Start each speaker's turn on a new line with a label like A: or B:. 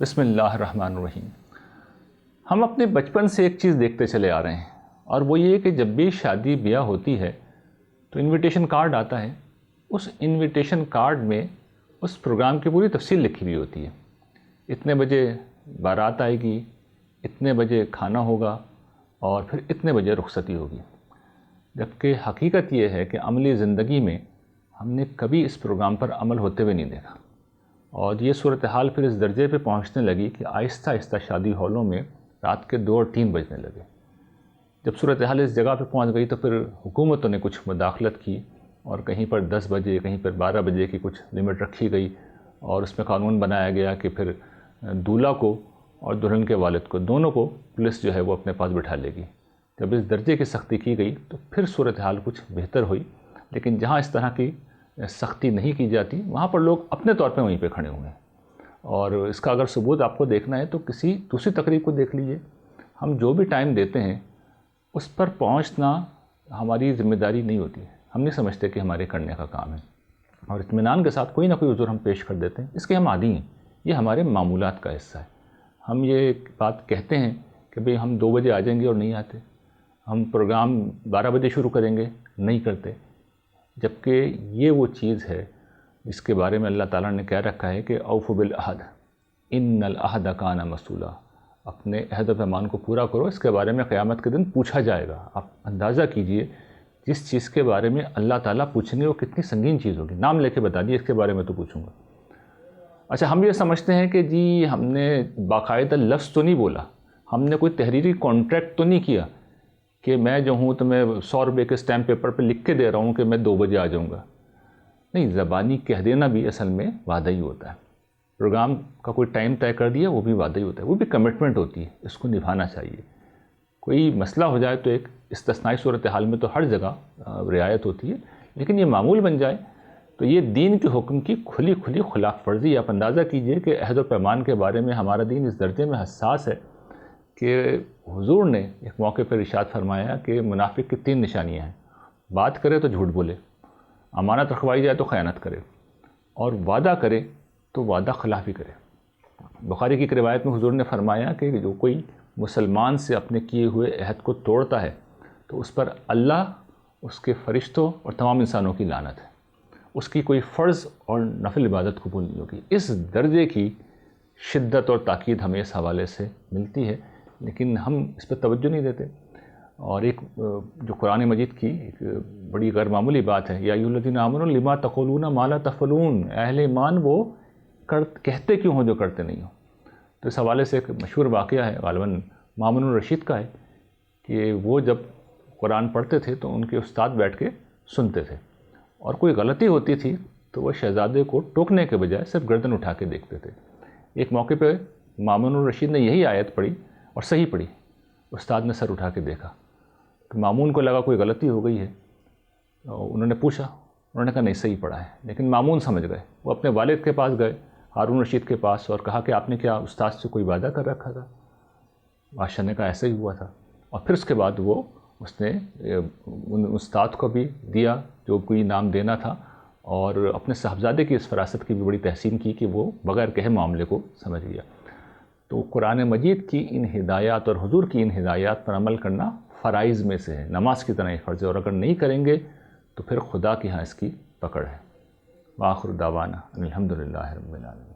A: بسم اللہ الرحمن الرحیم۔ ہم اپنے بچپن سے ایک چیز دیکھتے چلے آ رہے ہیں، اور وہ یہ کہ جب بھی شادی بیاہ ہوتی ہے تو انویٹیشن کارڈ آتا ہے۔ اس انویٹیشن کارڈ میں اس پروگرام کی پوری تفصیل لکھی ہوئی ہوتی ہے۔ اتنے بجے بارات آئے گی، اتنے بجے کھانا ہوگا، اور پھر اتنے بجے رخصتی ہوگی۔ جبکہ حقیقت یہ ہے کہ عملی زندگی میں ہم نے کبھی اس پروگرام پر عمل ہوتے ہوئے نہیں دیکھا، اور یہ صورتحال پھر اس درجے پہ پہنچنے لگی کہ آہستہ آہستہ شادی ہالوں میں رات کے 2 اور 3 بجنے لگے۔ جب صورتحال اس جگہ پہ پہنچ گئی تو پھر حکومتوں نے کچھ مداخلت کی، اور کہیں پر 10 بجے، کہیں پر 12 بجے کی کچھ لمٹ رکھی گئی، اور اس میں قانون بنایا گیا کہ پھر دولہا کو اور دلہن کے والد کو، دونوں کو پولیس جو ہے وہ اپنے پاس بٹھا لے گی۔ جب اس درجے کی سختی کی گئی تو پھر صورتحال کچھ بہتر ہوئی، لیکن جہاں اس طرح کی سختی نہیں کی جاتی وہاں پر لوگ اپنے طور پہ وہیں پہ کھڑے ہوئے ہیں۔ اور اس کا اگر ثبوت آپ کو دیکھنا ہے تو کسی دوسری تقریب کو دیکھ لیجئے۔ ہم جو بھی ٹائم دیتے ہیں اس پر پہنچنا ہماری ذمہ داری نہیں ہوتی ہے، ہم نہیں سمجھتے کہ ہمارے کرنے کا کام ہے، اور اطمینان کے ساتھ کوئی نہ کوئی عذر ہم پیش کر دیتے ہیں۔ اس کے ہم عادی ہیں، یہ ہمارے معمولات کا حصہ ہے۔ ہم یہ بات کہتے ہیں کہ بھئی ہم 2 بجے آ جائیں گے اور نہیں آتے، ہم پروگرام 12 بجے شروع کریں گے، نہیں کرتے، جبکہ یہ وہ چیز ہے جس کے بارے میں اللہ تعالیٰ نے کہہ رکھا ہے کہ اوفوا بالعہد ان العہد کان مسئولا، اپنے عہد و پیمان کو پورا کرو، اس کے بارے میں قیامت کے دن پوچھا جائے گا۔ آپ اندازہ کیجئے جس چیز کے بارے میں اللہ تعالیٰ پوچھیں گے وہ کتنی سنگین چیز ہوگی۔ نام لے کے بتا دیے اس کے بارے میں تو پوچھوں گا۔ اچھا، ہم یہ سمجھتے ہیں کہ جی ہم نے باقاعدہ لفظ تو نہیں بولا، ہم نے کوئی تحریری کانٹریکٹ تو نہیں کیا کہ میں جو ہوں تو میں 100 روپے کے اسٹیمپ پیپر پہ لکھ کے دے رہا ہوں کہ میں 2 بجے آ جاؤں گا۔ نہیں، زبانی کہہ دینا بھی اصل میں وعدہ ہی ہوتا ہے۔ پروگرام کا کوئی ٹائم طے کر دیا وہ بھی وعدہ ہی ہوتا ہے، وہ بھی کمٹمنٹ ہوتی ہے، اس کو نبھانا چاہیے۔ کوئی مسئلہ ہو جائے تو ایک استثنائی صورتحال میں تو ہر جگہ رعایت ہوتی ہے، لیکن یہ معمول بن جائے تو یہ دین کے حکم کی کھلی خلاف ورزی۔ آپ اندازہ کیجئے کہ عہد و پیمان کے بارے میں ہمارا دین اس درجے میں حساس ہے کہ حضور نے ایک موقع پر ارشاد فرمایا کہ منافق کی 3 نشانیاں ہیں: بات کرے تو جھوٹ بولے، امانت رکھوائی جائے تو خیانت کرے، اور وعدہ کرے تو وعدہ خلافی کرے۔ بخاری کی ایک روایت میں حضور نے فرمایا کہ جو کوئی مسلمان سے اپنے کیے ہوئے عہد کو توڑتا ہے تو اس پر اللہ، اس کے فرشتوں اور تمام انسانوں کی لعنت ہے، اس کی کوئی فرض اور نفل عبادت قبول نہیں ہوگی۔ اس درجے کی شدت اور تاکید ہمیں اس حوالے سے ملتی ہے، لیکن ہم اس پہ توجہ نہیں دیتے۔ اور ایک جو قرآن مجید کی ایک بڑی غیر معمولی بات ہے، یا ایھا الذین آمنوا لما تقولون ما لا تفعلون، اہل ایمان وہ کہتے کیوں ہو جو کرتے نہیں ہو۔ تو اس حوالے سے ایک مشہور واقعہ ہے، غالباً مامون الرشید کا ہے، کہ وہ جب قرآن پڑھتے تھے تو ان کے استاد بیٹھ کے سنتے تھے، اور کوئی غلطی ہوتی تھی تو وہ شہزادے کو ٹوکنے کے بجائے صرف گردن اٹھا کے دیکھتے تھے۔ ایک موقع پہ مامون الرشید نے یہی آیت پڑھی اور صحیح پڑھی، استاد نے سر اٹھا کے دیکھا تو مامون کو لگا کوئی غلطی ہو گئی ہے۔ انہوں نے پوچھا، انہوں نے کہا نہیں صحیح پڑھا ہے، لیکن مامون سمجھ گئے۔ وہ اپنے والد کے پاس گئے، ہارون رشید کے پاس، اور کہا کہ آپ نے کیا استاد سے کوئی وعدہ کر رکھا تھا؟ بادشاہ نے کہا ایسا ہی ہوا تھا، اور پھر اس کے بعد اس نے ان استاد کو بھی دیا جو کوئی نام دینا تھا، اور اپنے صاحبزادے کی اس فراست کی بھی بڑی تحسین کی کہ وہ بغیر کہے معاملے کو سمجھ گیا۔ تو قرآن مجید کی ان ہدایات اور حضور کی ان ہدایات پر عمل کرنا فرائض میں سے ہے، نماز کی طرح ہی فرض ہے، اور اگر نہیں کریں گے تو پھر خدا کے ہاں اس کی پکڑ ہے۔ وآخر دعوانا ان الحمد للہ رب العالمین۔